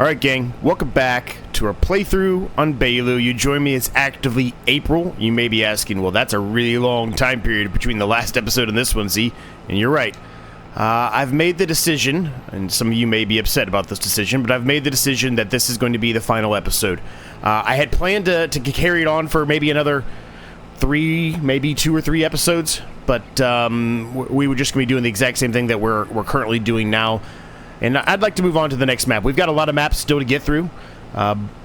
Alright gang, welcome back to our playthrough on Baylou. You join me, it's actively April. You may be asking, well that's a really long time period between the last episode and this one, Z. And you're right. I've made the decision, and some of you may be upset about this decision, but I've made the decision that this is going to be the final episode. I had planned to carry it on for maybe another 3, maybe 2 or 3 episodes, but we were just going to be doing the exact same thing that we're currently doing now. And I'd like to move on to the next map. We've got a lot of maps still to get through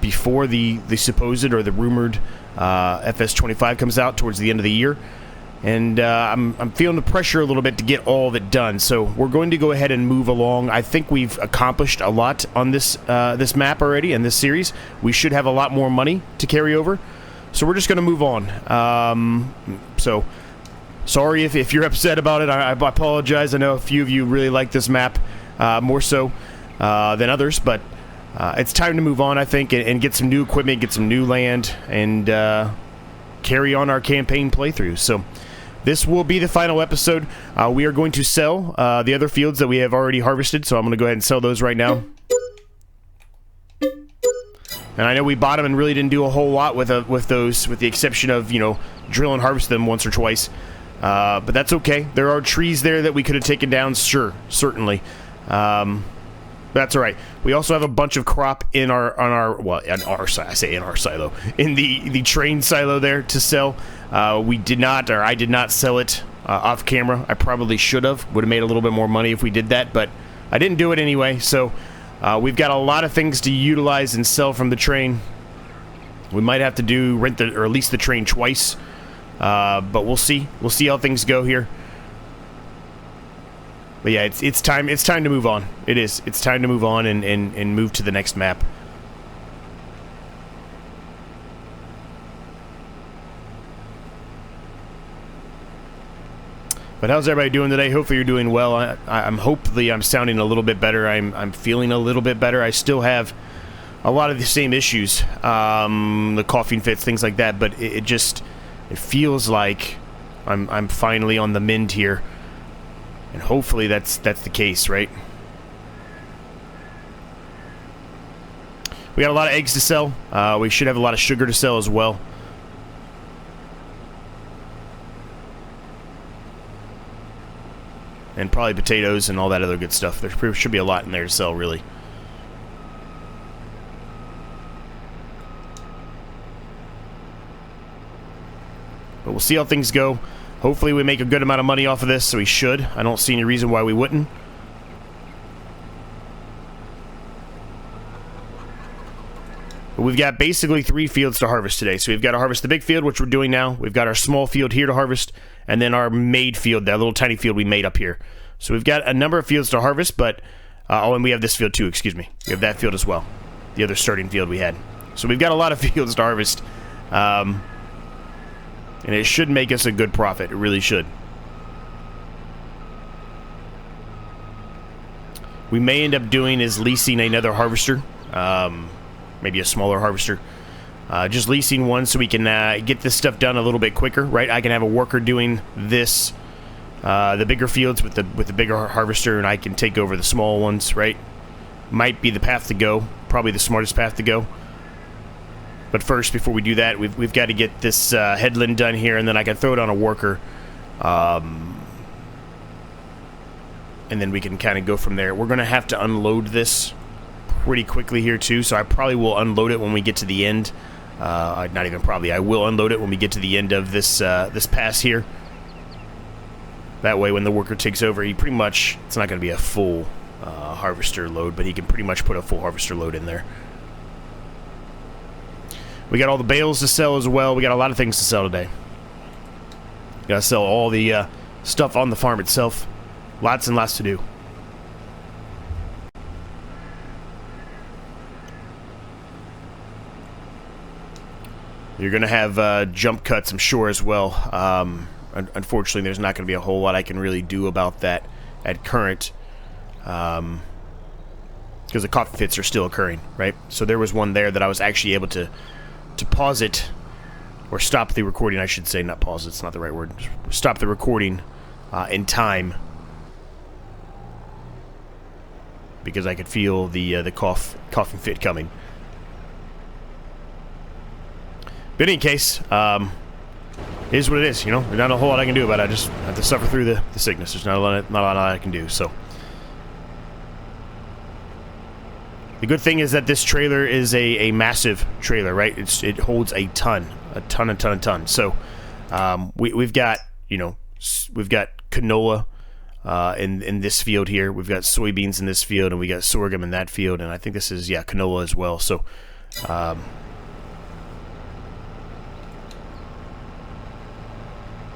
before the supposed or the rumored FS22 comes out towards the end of the year. And I'm feeling the pressure a little bit to get all of it done. So we're going to go ahead and move along. I think we've accomplished a lot on this this map already in this series. We should have a lot more money to carry over. So we're just going to move on. So sorry if you're upset about it. I apologize. I know a few of you really like this map. More so than others, but it's time to move on, I think, and get some new equipment, get some new land, and carry on our campaign playthrough. So this will be the final episode. We are going to sell the other fields that we have already harvested, so I'm going to go ahead and sell those right now. And I know we bought them and really didn't do a whole lot with those, with the exception of, you know, drill and harvest them once or twice. But that's okay. There are trees there that we could have taken down, sure, certainly. That's all right. We also have a bunch of crop in our silo, in the train silo there to sell. We did not, or I did not sell it off camera. I probably should have. Would have made a little bit more money if we did that, but I didn't do it anyway. So we've got a lot of things to utilize and sell from the train. We might have to rent or lease the train twice, but we'll see. We'll see how things go here. But yeah, it's time to move on. It is. It's time to move on and move to the next map. But how's everybody doing today? Hopefully you're doing well. Hopefully I'm sounding a little bit better. I'm feeling a little bit better. I still have a lot of the same issues, the coughing fits, things like that. But it feels like I'm finally on the mend here. And hopefully that's the case, right? We got a lot of eggs to sell. We should have a lot of sugar to sell as well. And probably potatoes and all that other good stuff. There should be a lot in there to sell, really. But we'll see how things go. Hopefully we make a good amount of money off of this, so we should. I don't see any reason why we wouldn't. But we've got basically 3 fields to harvest today. So we've got to harvest the big field, which we're doing now. We've got our small field here to harvest, and then our made field, that little tiny field we made up here. So we've got a number of fields to harvest, but... oh, and we have this field too, excuse me. We have that field as well. The other starting field we had. So we've got a lot of fields to harvest. And it should make us a good profit. It really should. We may end up doing is leasing another harvester. Maybe a smaller harvester. Just leasing one so we can get this stuff done a little bit quicker, right? I can have a worker doing this, the bigger fields with the bigger harvester, and I can take over the small ones, right? Might be the path to go. Probably the smartest path to go. But first, before we do that, we've got to get this headland done here, and then I can throw it on a worker. And then we can kind of go from there. We're going to have to unload this pretty quickly here, too, so I probably will unload it when we get to the end. Not even probably. I will unload it when we get to the end of this this pass here. That way, when the worker takes over, he pretty much... It's not going to be a full harvester load, but he can pretty much put a full harvester load in there. We got all the bales to sell as well. We got a lot of things to sell today. Got to sell all the stuff on the farm itself. Lots and lots to do. You're going to have jump cuts, I'm sure, as well. Unfortunately, there's not going to be a whole lot I can really do about that at current. Because the coughing fits are still occurring, right? So there was one there that I was actually able to pause it, or stop the recording, I should say, not pause, it's not the right word, stop the recording in time because I could feel the coughing fit coming. But in any case, it is what it is, you know? There's not a whole lot I can do about it. I just have to suffer through the sickness. There's not a lot I can do, so. The good thing is that this trailer is a massive trailer, right? It holds a ton. So, we've got, you know, we've got canola in this field here. We've got soybeans in this field, and we got sorghum in that field, and I think this is, yeah, canola as well. So,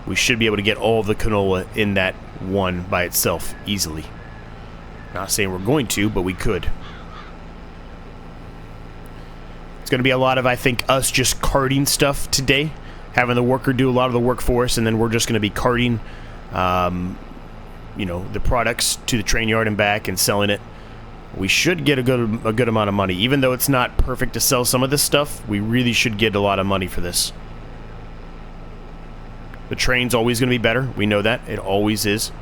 we should be able to get all of the canola in that one by itself easily. Not saying we're going to, but we could. It's going to be a lot of, I think, us just carting stuff today. Having the worker do a lot of the work for us, and then we're just going to be carting, you know, the products to the train yard and back and selling it. We should get a good amount of money. Even though it's not perfect to sell some of this stuff, we really should get a lot of money for this. The train's always going to be better. We know that. It always is.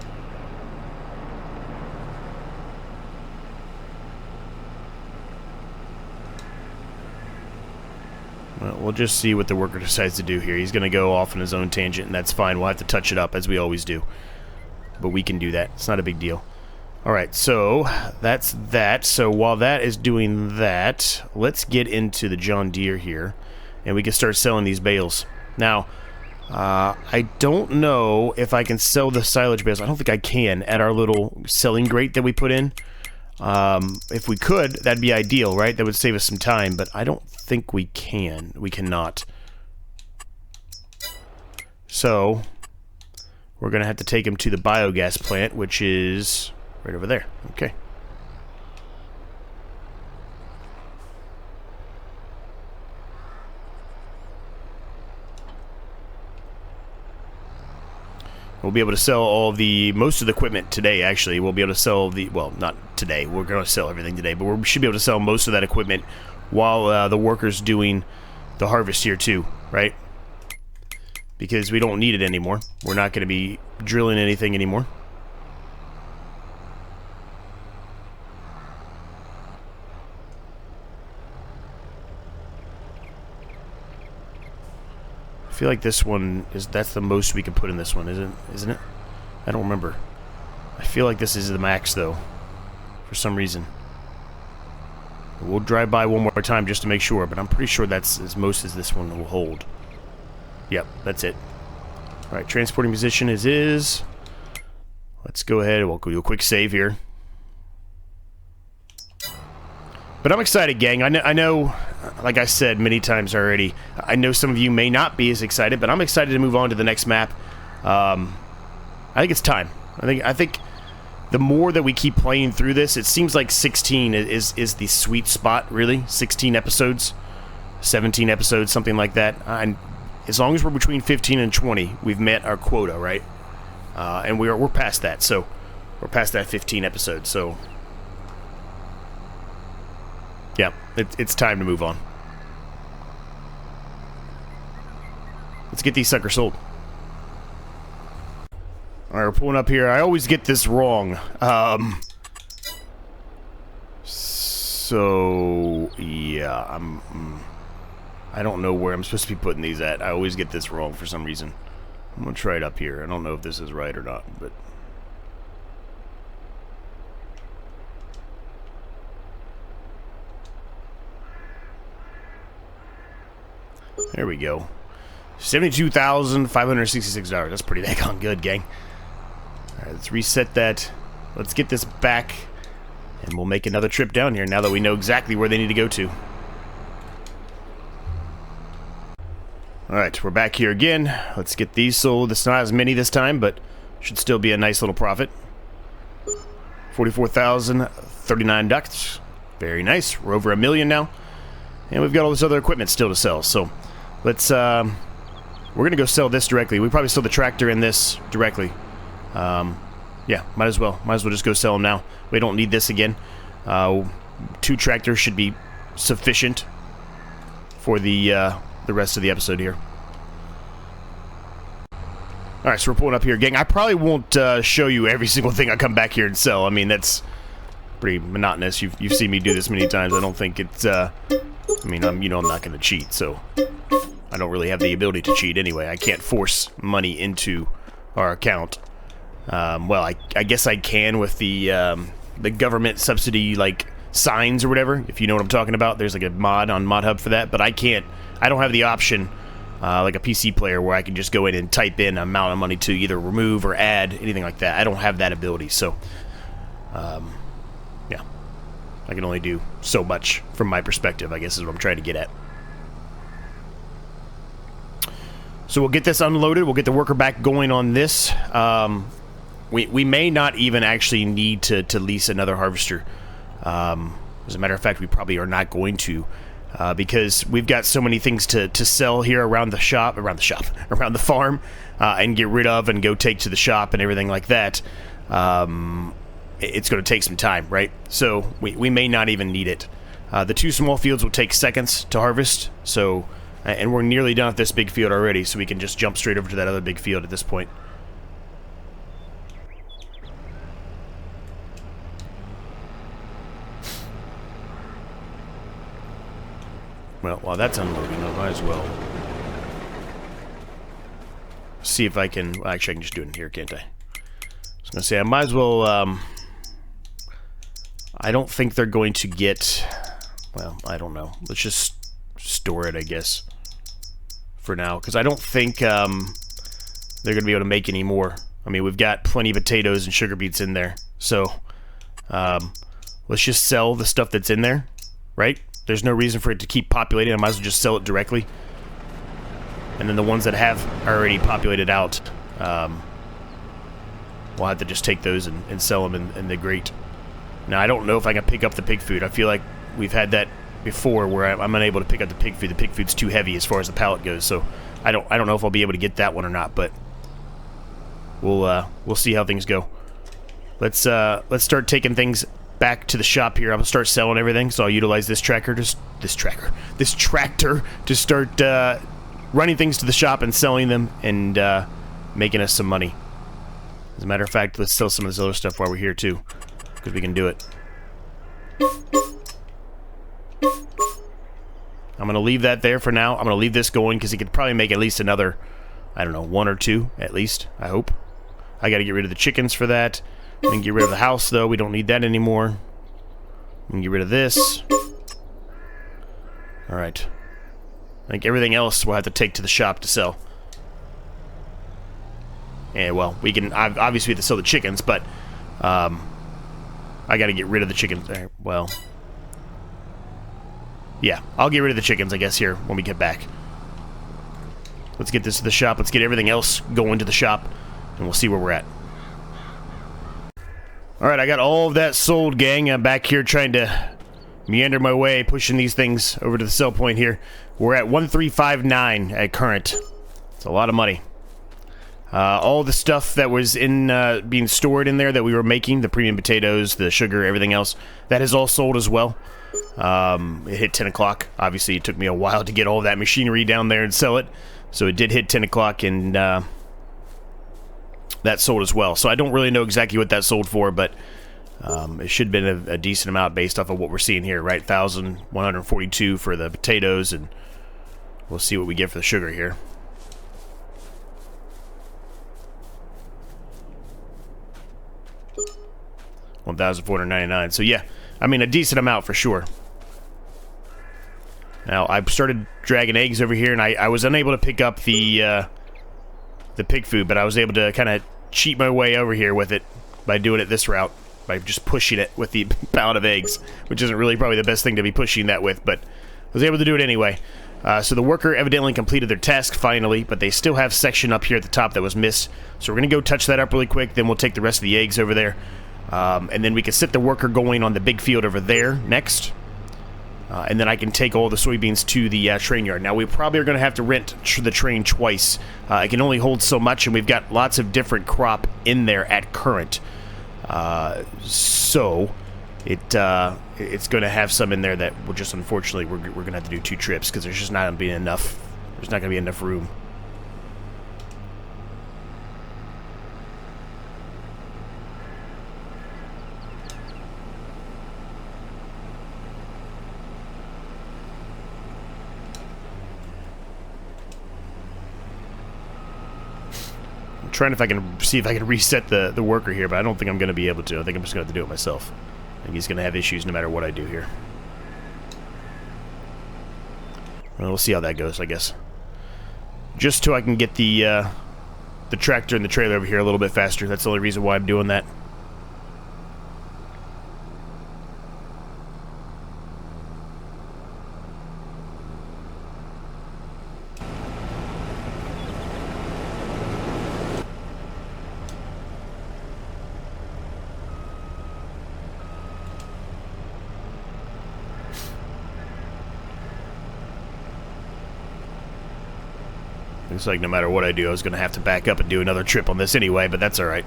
Well, we'll just see what the worker decides to do here. He's going to go off on his own tangent, and that's fine. We'll have to touch it up, as we always do. But we can do that. It's not a big deal. Alright, so that's that. So while that is doing that, let's get into the John Deere here, and we can start selling these bales. Now, I don't know if I can sell the silage bales. I don't think I can at our little selling grate that we put in. If we could, that'd be ideal, right? That would save us some time, but I don't think we can. We cannot. So, we're going to have to take him to the biogas plant, which is right over there. Okay. We'll be able to sell most of the equipment today, actually. We'll be able to sell well, not today. We're going to sell everything today, but we should be able to sell most of that equipment while the worker's doing the harvest here too, right? Because we don't need it anymore. We're not going to be drilling anything anymore. I feel like this one that's the most we can put in this one, isn't it? I don't remember. I feel like this is the max though, for some reason. We'll drive by one more time just to make sure, but I'm pretty sure that's as most as this one will hold. Yep, that's it. Alright, transporting position is. Let's go ahead, we'll do a quick save here. But I'm excited, gang. I know, like I said many times already, I know some of you may not be as excited, but I'm excited to move on to the next map. I think it's time. I think the more that we keep playing through this, it seems like 16 is the sweet spot, really. 16 episodes, 17 episodes, something like that. And as long as we're between 15 and 20, we've met our quota, right? And we're past that, so we're past that 15 episodes, so yeah, it's time to move on. Let's get these suckers sold. Alright, we're pulling up here. I always get this wrong. So, yeah, I don't know where I'm supposed to be putting these at. I always get this wrong for some reason. I'm going to try it up here. I don't know if this is right or not, but there we go. $72,566. That's pretty daggone good, gang. Alright, let's reset that. Let's get this back, and we'll make another trip down here now that we know exactly where they need to go to. Alright, we're back here again. Let's get these sold. It's not as many this time, but should still be a nice little profit. 44,039 ducats. Very nice. We're over $1 million now. And we've got all this other equipment still to sell. So let's we're gonna go sell this directly. We probably sell the tractor and this directly. Yeah, might as well just go sell them now. We don't need this again. 2 tractors should be sufficient for the rest of the episode here. Alright, so we're pulling up here, gang. I probably won't show you every single thing I come back here and sell. I mean, that's pretty monotonous. You've seen me do this many times. I don't think it's, I mean, I'm not going to cheat, so I don't really have the ability to cheat anyway. I can't force money into our account. Well, I guess I can with the government subsidy, like, signs or whatever, if you know what I'm talking about. There's like a mod on ModHub for that, but I don't have the option, like a PC player, where I can just go in and type in an amount of money to either remove or add, anything like that. I don't have that ability, so, yeah. I can only do so much from my perspective, I guess is what I'm trying to get at. So we'll get this unloaded, we'll get the worker back going on this. We may not even actually need to lease another harvester. As a matter of fact, we probably are not going to, because we've got so many things to sell here around the farm, and get rid of and go take to the shop and everything like that. It's going to take some time, right? So we may not even need it. The 2 small fields will take seconds to harvest, so, and we're nearly done with this big field already, so we can just jump straight over to that other big field at this point. Well, while that's unloading, I might as well see if I can... Well, actually, I can just do it in here, can't I? I was going to say, I might as well... I don't think they're going to get... Well, I don't know. Let's just store it, I guess, for now. Because I don't think they're going to be able to make any more. I mean, we've got plenty of potatoes and sugar beets in there. So, let's just sell the stuff that's in there, right? There's no reason for it to keep populating. I might as well just sell it directly. And then the ones that have already populated out, we'll have to just take those and sell them in the grate. Now, I don't know if I can pick up the pig food. I feel like we've had that before where I'm unable to pick up the pig food. The pig food's too heavy as far as the pallet goes. So I don't know if I'll be able to get that one or not, but we'll see how things go. Let's start taking things back to the shop here. I'm gonna start selling everything, so I'll utilize this tractor to start running things to the shop and selling them and making us some money. As a matter of fact, let's sell some of this other stuff while we're here too, because we can do it. I'm gonna leave that there for now. I'm gonna leave this going because it could probably make at least another, I don't know, 1 or 2 at least, I hope. I gotta get rid of the chickens for that. We can get rid of the house, though. We don't need that anymore. We can get rid of this. Alright. I think everything else we'll have to take to the shop to sell. And, well, we can... Obviously, we have to sell the chickens, but... I gotta get rid of the chickens. Well... Yeah, I'll get rid of the chickens, I guess, here when we get back. Let's get this to the shop. Let's get everything else going to the shop, and we'll see where we're at. Alright, I got all of that sold, gang. I'm back here trying to meander my way, pushing these things over to the sell point here. We're at 1359 at current. It's a lot of money. All the stuff that was in being stored in there that we were making, the premium potatoes, the sugar, everything else, that is all sold as well. It hit 10 o'clock. Obviously, it took me a while to get all of that machinery down there and sell it. So it did hit 10 o'clock, and that sold as well. So I don't really know exactly what that sold for, but it should have been a decent amount based off of what we're seeing here, right? 1,142 for the potatoes, and we'll see what we get for the sugar here. $1,499. So yeah, I mean a decent amount for sure. Now I started dragging eggs over here, and I was unable to pick up the pig food, but I was able to kind of cheat my way over here with it by doing it this route, by just pushing it with the pallet of eggs, which isn't really probably the best thing to be pushing that with, but I was able to do it anyway. So the worker evidently completed their task finally, but they still have section up here at the top that was missed. So we're going to go touch that up really quick, then we'll take the rest of the eggs over there. And then we can set the worker going on the big field over there next. And then I can take all the soybeans to the train yard. Now, we probably are going to have to rent the train twice. It can only hold so much, and we've got lots of different crop in there at current. So it's going to have some in there that will just, unfortunately, we're going to have to do 2 trips because there's just not going to be enough. There's not going to be enough room. trying if I can see if I can reset the worker here, but I don't think I'm going to be able to. I think I'm just going to have to do it myself. I think he's going to have issues no matter what I do here. Well, we'll see how that goes, I guess. Just so I can get the tractor and the trailer over here a little bit faster. That's the only reason why I'm doing that. Looks like no matter what I do, I was going to have to back up and do another trip on this anyway, but that's alright.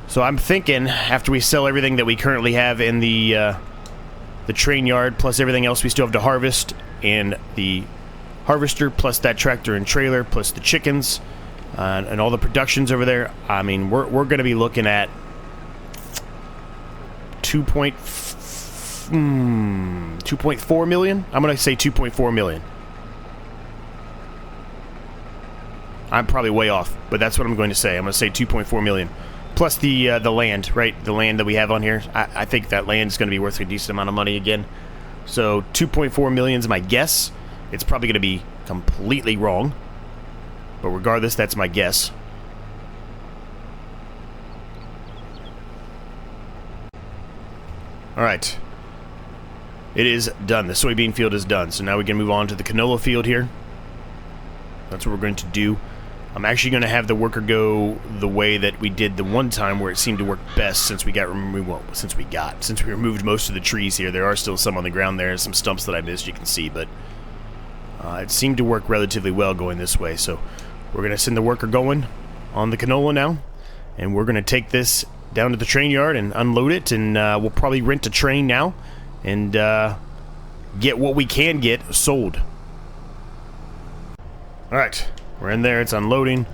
So I'm thinking, after we sell everything that we currently have in the train yard, plus everything else we still have to harvest, and the harvester, plus that tractor and trailer, plus the chickens, and all the productions over there, I mean, we're going to be looking at 2.4 million? I'm going to say 2.4 million. I'm probably way off, but that's what I'm going to say. I'm going to say 2.4 million. Plus the land, right? The land that we have on here. I think that land is going to be worth a decent amount of money again. So 2.4 million is my guess. It's probably going to be completely wrong. But regardless, that's my guess. Alright. It is done. The soybean field is done. So now we can move on to the canola field here. That's what we're going to do. I'm actually going to have the worker go the way that we did the one time where it seemed to work best since we got removed. Well, since we removed most of the trees here. There are still some on the ground there, some stumps that I missed, you can see, but it seemed to work relatively well going this way. So we're going to send the worker going on the canola now, and we're going to take this down to the train yard and unload it, and we'll probably rent a train now and get what we can get sold. Alright, we're in there, it's unloading.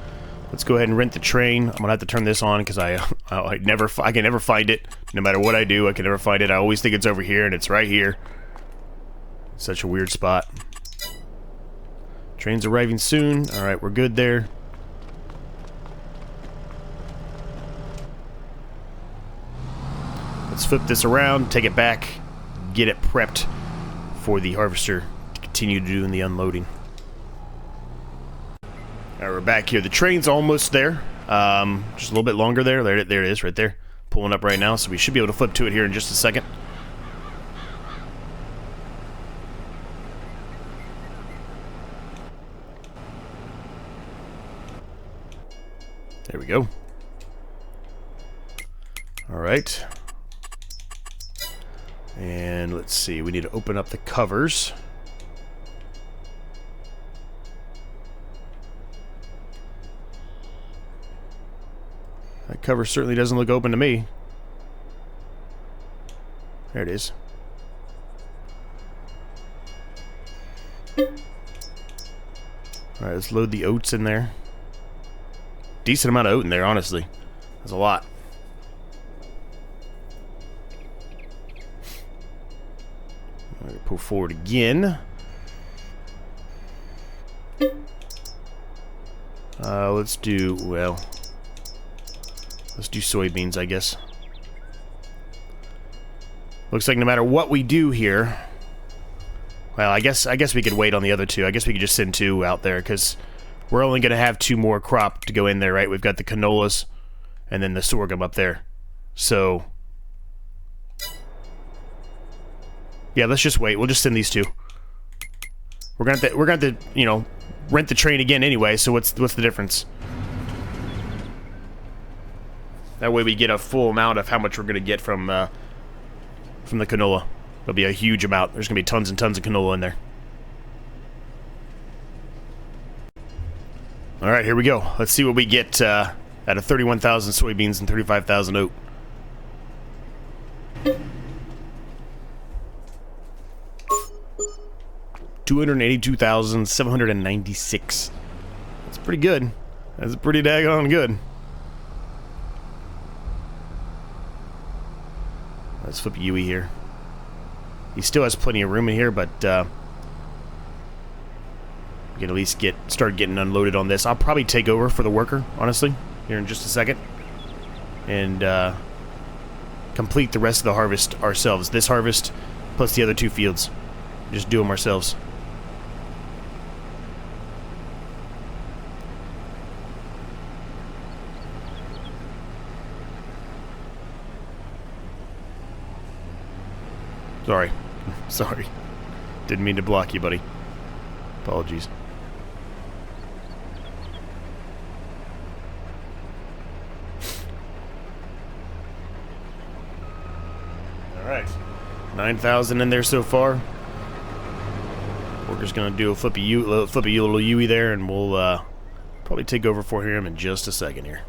Let's go ahead and rent the train. I'm gonna have to turn this on because I can never find it. No matter what I do, I can never find it. I always think it's over here, and it's right here. Such a weird spot. Train's arriving soon. Alright, we're good there. Let's flip this around, take it back, get it prepped for the harvester to continue doing the unloading. Alright, we're back here. The train's almost there. Just a little bit longer there. There it is, right there. Pulling up right now, so we should be able to flip to it here in just a second. There we go. Alright. And let's see, we need to open up the covers. That cover certainly doesn't look open to me. There it is. Alright, let's load the oats in there. Decent amount of oat in there, honestly. That's a lot. Alright, pull forward again. Let's do, well, let's do soybeans, I guess. Looks like no matter what we do here, well, I guess we could wait on the other two. I guess we could just send two out there, because we're only going to have two more crop to go in there, right? We've got the canolas and then the sorghum up there. So yeah, let's just wait. We'll just send these two. We're gonna have to, you know, rent the train again anyway, so what's the difference? That way we get a full amount of how much we're gonna get from the canola. It'll be a huge amount. There's gonna be tons and tons of canola in there. Alright, here we go. Let's see what we get out of 31,000 soybeans and 35,000 oat. $282,796. That's pretty good. That's pretty daggone good. Let's flip Yui here. He still has plenty of room in here, but We can at least start getting unloaded on this. I'll probably take over for the worker, honestly, here in just a second. And complete the rest of the harvest ourselves. This harvest plus the other 2 fields. Just do them ourselves. Sorry. Sorry. Didn't mean to block you, buddy. Apologies. Alright. 9,000 in there so far. Worker's gonna do a flippy little Yui there, and we'll probably take over for him in just a second here.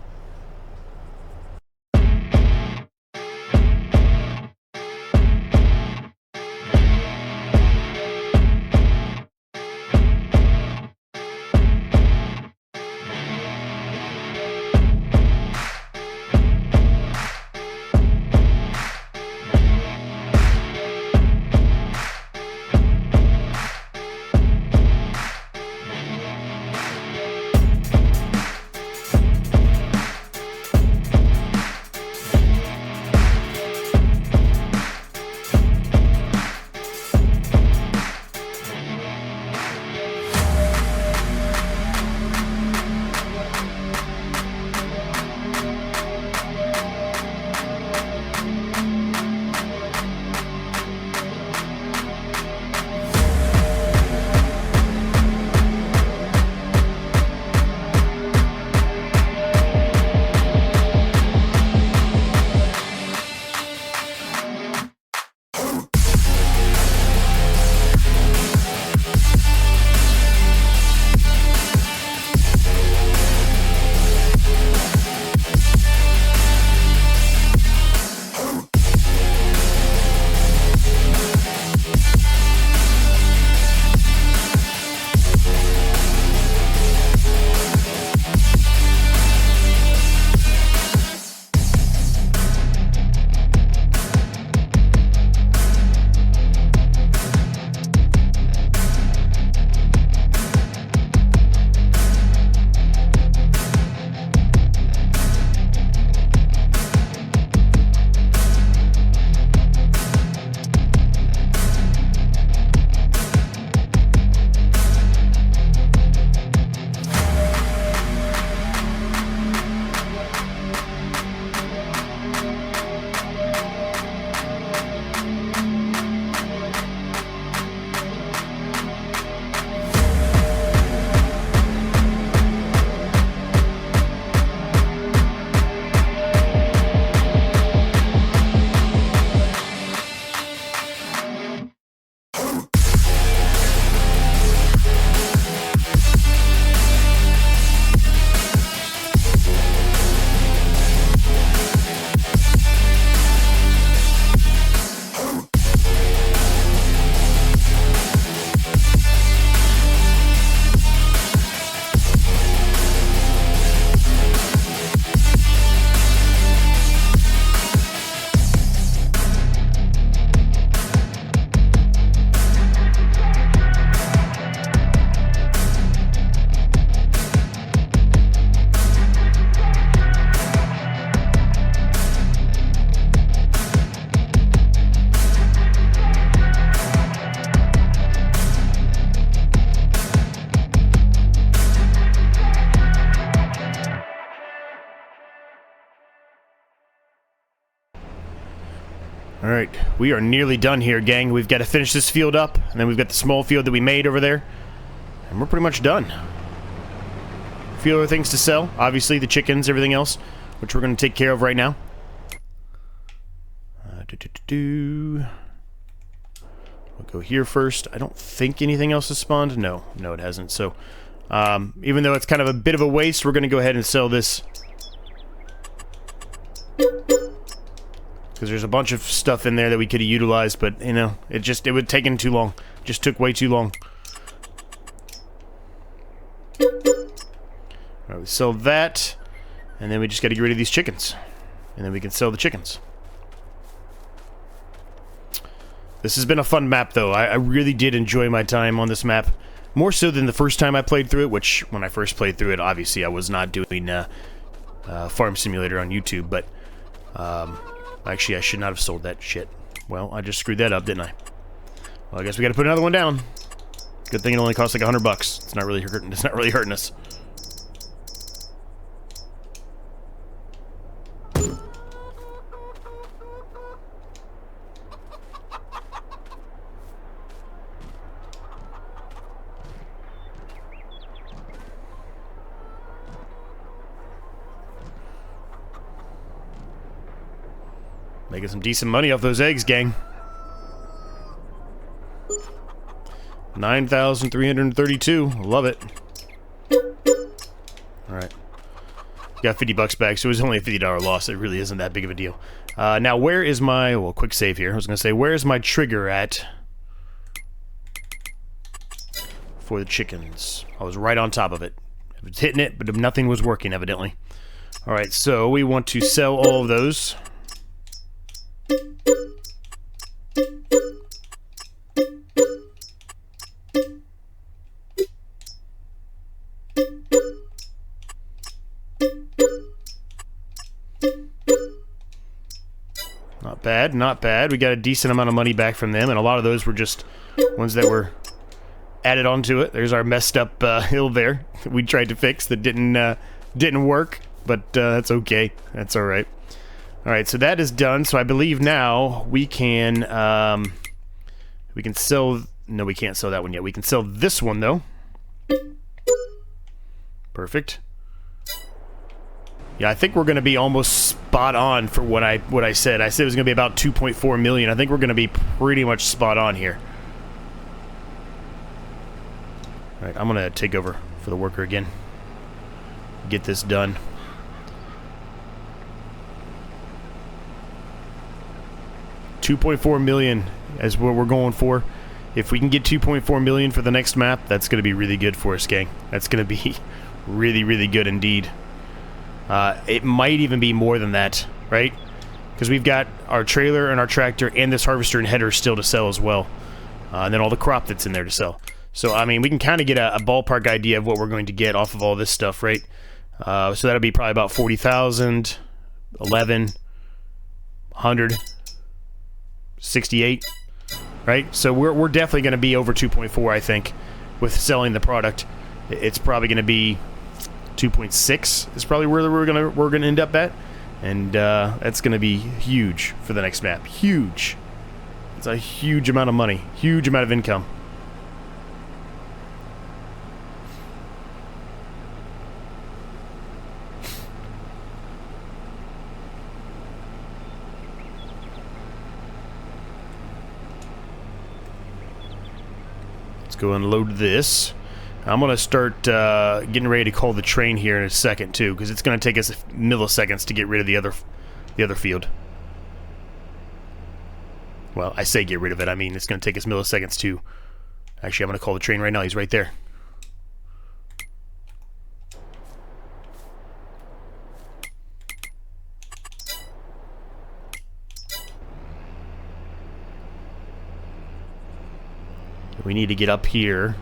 Alright, we are nearly done here, gang. We've got to finish this field up, and then we've got the small field that we made over there. And we're pretty much done. A few other things to sell. Obviously, the chickens, everything else, which we're going to take care of right now. We'll go here first. I don't think anything else has spawned. No, it hasn't. So, even though it's kind of a bit of a waste, we're going to go ahead and sell this. Because there's a bunch of stuff in there that we could have utilized, but, you know, it would have taken too long. Just took way too long. Alright, we sell that, and then we just got to get rid of these chickens. And then we can sell the chickens. This has been a fun map, though. I really did enjoy my time on this map. More so than the first time I played through it, which when I first played through it, obviously I was not doing Farm Simulator on YouTube, but actually I should not have sold that shit. Well, I just screwed that up, didn't I? Well, I guess we gotta put another one down. Good thing it only costs like $100. It's not really hurting. It's not really hurting us. Making some decent money off those eggs, gang. 9,332. Love it. Alright. Got $50 back, so it was only a $50 loss. It really isn't that big of a deal. Now, where is my... Well, quick save here. I was going to say, where is my trigger at for the chickens? I was right on top of it. I was hitting it, but nothing was working, evidently. Alright, so we want to sell all of those. Not bad, not bad. We got a decent amount of money back from them, and a lot of those were just ones that were added onto it. There's our messed up hill there that we tried to fix that didn't work, but that's okay. That's all right. All right, so that is done. So I believe now we can sell. No, we can't sell that one yet. We can sell this one though. Perfect. Yeah, I think we're going to be almost spot on for what I said. I said it was going to be about 2.4 million. I think we're going to be pretty much spot on here. All right, I'm going to take over for the worker again. Get this done. $2.4 million is what we're going for. If we can get 2.4 million for the next map, that's going to be really good for us, gang. That's going to be really, really good indeed. It might even be more than that, right? Because we've got our trailer and our tractor and this harvester and header still to sell as well. And then all the crop that's in there to sell. So, I mean, we can kind of get a ballpark idea of what we're going to get off of all this stuff, right? So that'll be probably about 40,000, 11, 100, 68, right? So we're definitely going to be over 2.4, I think, with selling the product. It's probably going to be 2.6 is probably where we're gonna end up at, and that's gonna be huge for the next map. Huge. It's a huge amount of money, huge amount of income. Let's go unload this. I'm going to start getting ready to call the train here in a second, too, because it's going to take us milliseconds to get rid of the other field. Well, I say get rid of it. I mean, it's going to take us milliseconds, too. Actually, I'm going to call the train right now. He's right there. We need to get up here.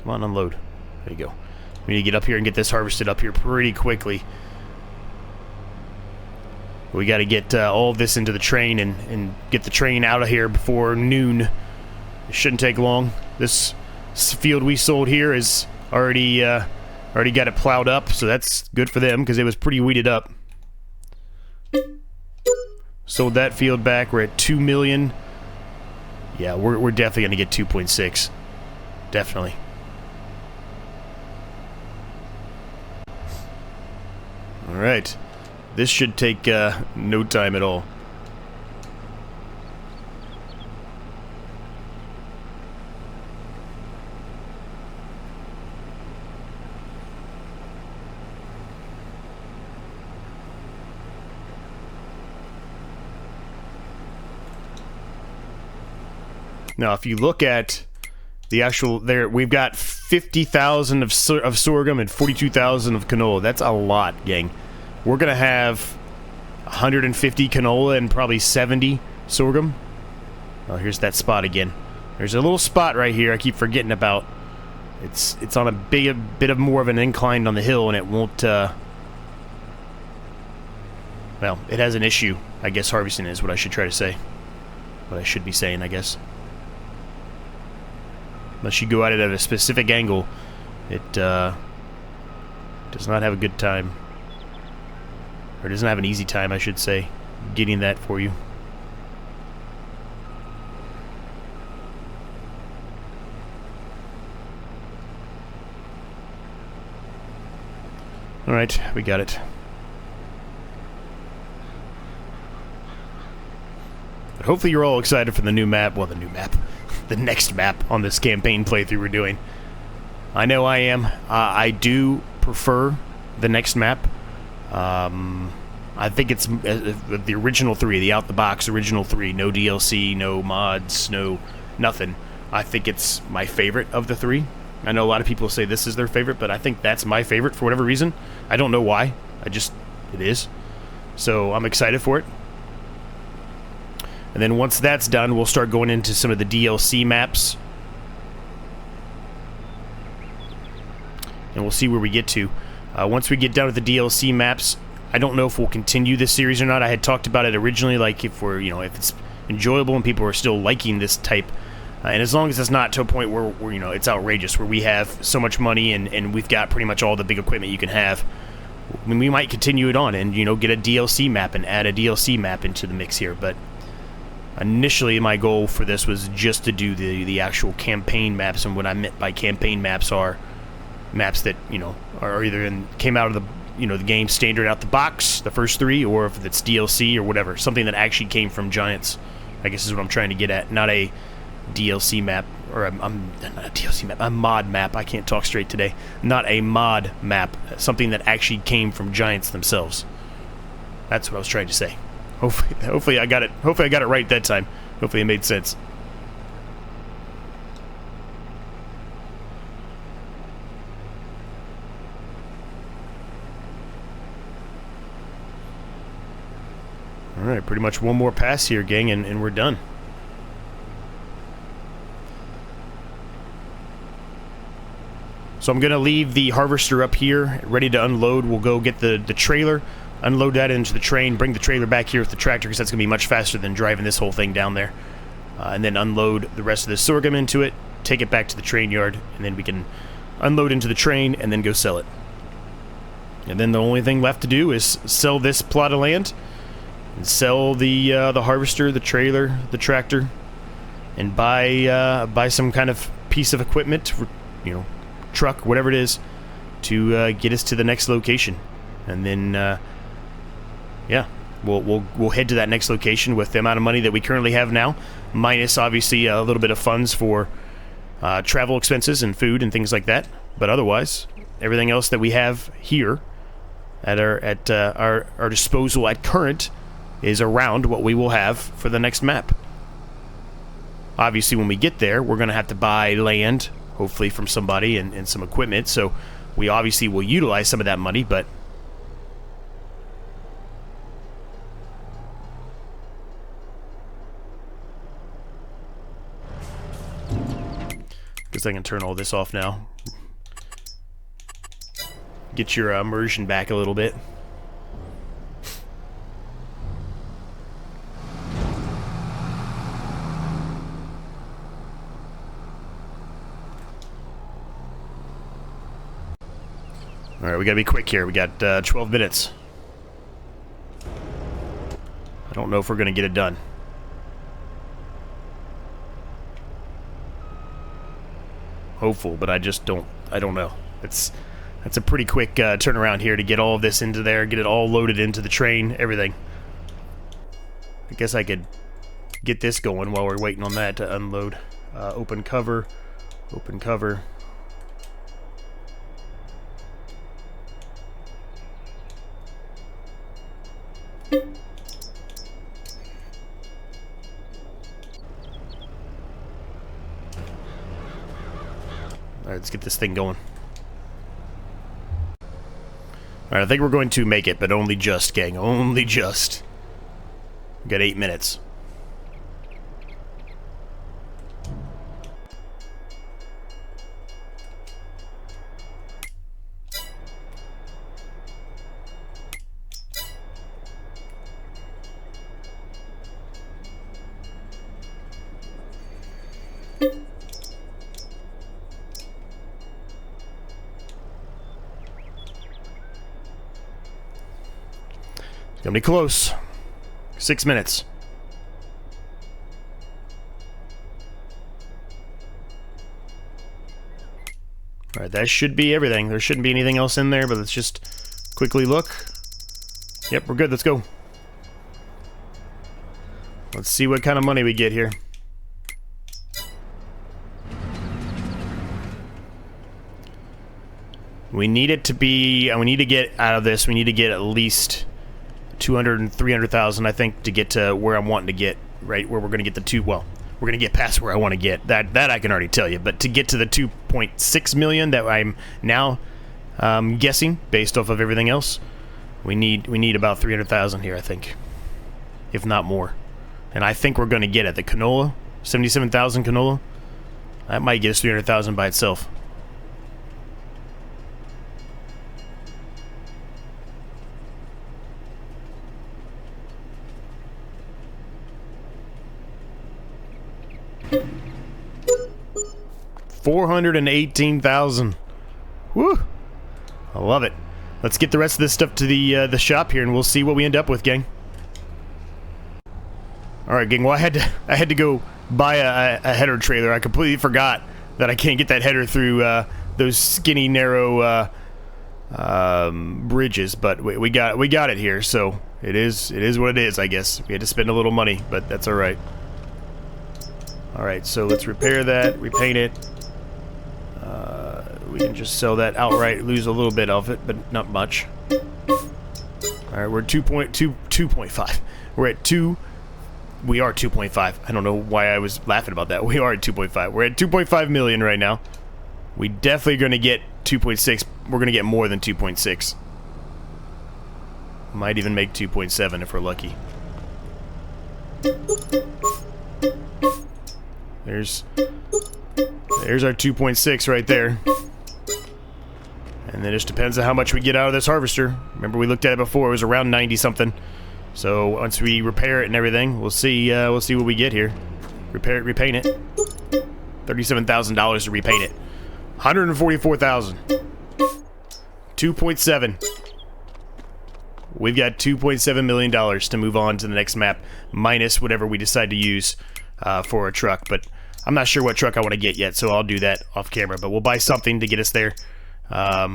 Come on, unload. There you go. We need to get up here and get this harvested up here pretty quickly. We got to get all of this into the train and get the train out of here before noon. It shouldn't take long. This field we sold here is already got it plowed up, so that's good for them because it was pretty weeded up. Sold that field back. We're at 2 million. Yeah, we're definitely going to get 2.6. Definitely. Alright, this should take no time at all. Now, if you look at the actual, we've got 50,000 of sorghum and 42,000 of canola. That's a lot, gang. We're going to have 150 canola and probably 70 sorghum. Oh, here's that spot again. There's a little spot right here I keep forgetting about. It's on a bit of more of an incline on the hill, and it won't, well, it has an issue, I guess harvesting is what I should try to say. What I should be saying, I guess. Unless you go at it at a specific angle, it does not have a good time. Or doesn't have an easy time, I should say, getting that for you. Alright, we got it. But hopefully you're all excited for the new map. Well, the new map. The next map on this campaign playthrough we're doing. I know I am. I do prefer the next map. I think it's the original 3, the out-the-box original 3. No DLC, no mods, no nothing. I think it's my favorite of the 3. I know a lot of people say this is their favorite, but I think that's my favorite for whatever reason. I don't know why. It is. So I'm excited for it. And then once that's done, we'll start going into some of the DLC maps. And we'll see where we get to. Once we get done with the DLC maps, I don't know if we'll continue this series or not. I had talked about it originally, like if we're, if it's enjoyable and people are still liking this type. And as long as it's not to a point where it's outrageous, where we have so much money and we've got pretty much all the big equipment you can have, we might continue it on and, get a DLC map and add a DLC map into the mix here. But initially, my goal for this was just to do the actual campaign maps, and what I meant by campaign maps are maps that, are either came out of the game standard out the box, the first 3, or if it's DLC or whatever, something that actually came from Giants, I guess is what I'm trying to get at, not a DLC map, or I'm not a DLC map, a mod map. I can't talk straight today. Not a mod map, something that actually came from Giants themselves. That's what I was trying to say. Hopefully I got it. Hopefully I got it right that time. Hopefully it made sense. All right, pretty much one more pass here, gang, and we're done. So I'm going to leave the harvester up here, ready to unload. We'll go get the trailer, unload that into the train, bring the trailer back here with the tractor, because that's going to be much faster than driving this whole thing down there. And then unload the rest of the sorghum into it, take it back to the train yard, and then we can unload into the train and then go sell it. And then the only thing left to do is sell this plot of land, and sell the harvester, the trailer, the tractor, and buy some kind of piece of equipment, truck, whatever it is, to get us to the next location. And then yeah, we'll head to that next location with the amount of money that we currently have now, minus obviously a little bit of funds for travel expenses and food and things like that. But otherwise, everything else that we have here at our disposal at current is around what we will have for the next map. Obviously, when we get there, we're going to have to buy land, hopefully from somebody, and some equipment, so we obviously will utilize some of that money, but guess I can turn all this off now. Get your immersion back a little bit. Alright, we gotta be quick here. We got 12 minutes. I don't know if we're gonna get it done. Hopeful, but I don't know. That's a pretty quick turnaround here to get all of this into there, get it all loaded into the train, everything. I guess I could get this going while we're waiting on that to unload. Open cover, open cover. Alright, let's get this thing going. Alright, I think we're going to make it, but only just, gang. Only just. We've got 8 minutes. Gonna be close. 6 minutes. Alright, that should be everything. There shouldn't be anything else in there, but let's just quickly look. Yep, we're good. Let's go. Let's see what kind of money we get here. We need it to be... we need to get out of this, we need to get at least 200 and 300,000, I think, to get to where I'm wanting to get, right? Where we're going to get the two... well, we're going to get past where I want to get. That I can already tell you. But to get to the 2.6 million that I'm now guessing, based off of everything else, we need about 300,000 here, I think. If not more. And I think we're going to get it. The canola, 77,000 canola, that might get us 300,000 by itself. $418,000. Woo! I love it. Let's get the rest of this stuff to the shop here, and we'll see what we end up with, gang. All right, gang. Well, I had to go buy a header trailer. I completely forgot that I can't get that header through those skinny, narrow bridges, but we got it here. So it is what it is, I guess. We had to spend a little money, but that's all right. All right, so let's repair that, repaint it. We can just sell that outright, lose a little bit of it, but not much. All right, we're 2.5. We're at 2. We are 2.5. I don't know why I was laughing about that. We are at 2.5. We're at 2.5 million right now. We definitely going to get 2.6. We're going to get more than 2.6. Might even make 2.7 if we're lucky. There's our 2.6 right there. And then it just depends on how much we get out of this harvester. Remember, we looked at it before. It was around 90 something. So once we repair it and everything, we'll see what we get here. Repair it, repaint it. $37,000 to repaint it. $144,000. 2.7. We've got $2.7 million to move on to the next map, minus whatever we decide to use for a truck. But I'm not sure what truck I want to get yet, so I'll do that off camera. But we'll buy something to get us there. I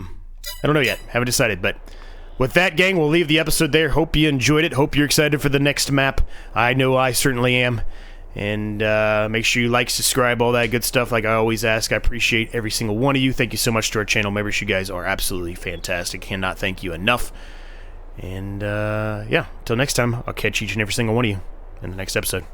don't know yet. Haven't decided, but with that, gang, we'll leave the episode there. Hope you enjoyed it. Hope you're excited for the next map. I know I certainly am. And make sure you like, subscribe, all that good stuff like I always ask. I appreciate every single one of you. Thank you so much to our channel members. You guys are absolutely fantastic. Cannot thank you enough. And yeah, until next time, I'll catch each and every single one of you in the next episode.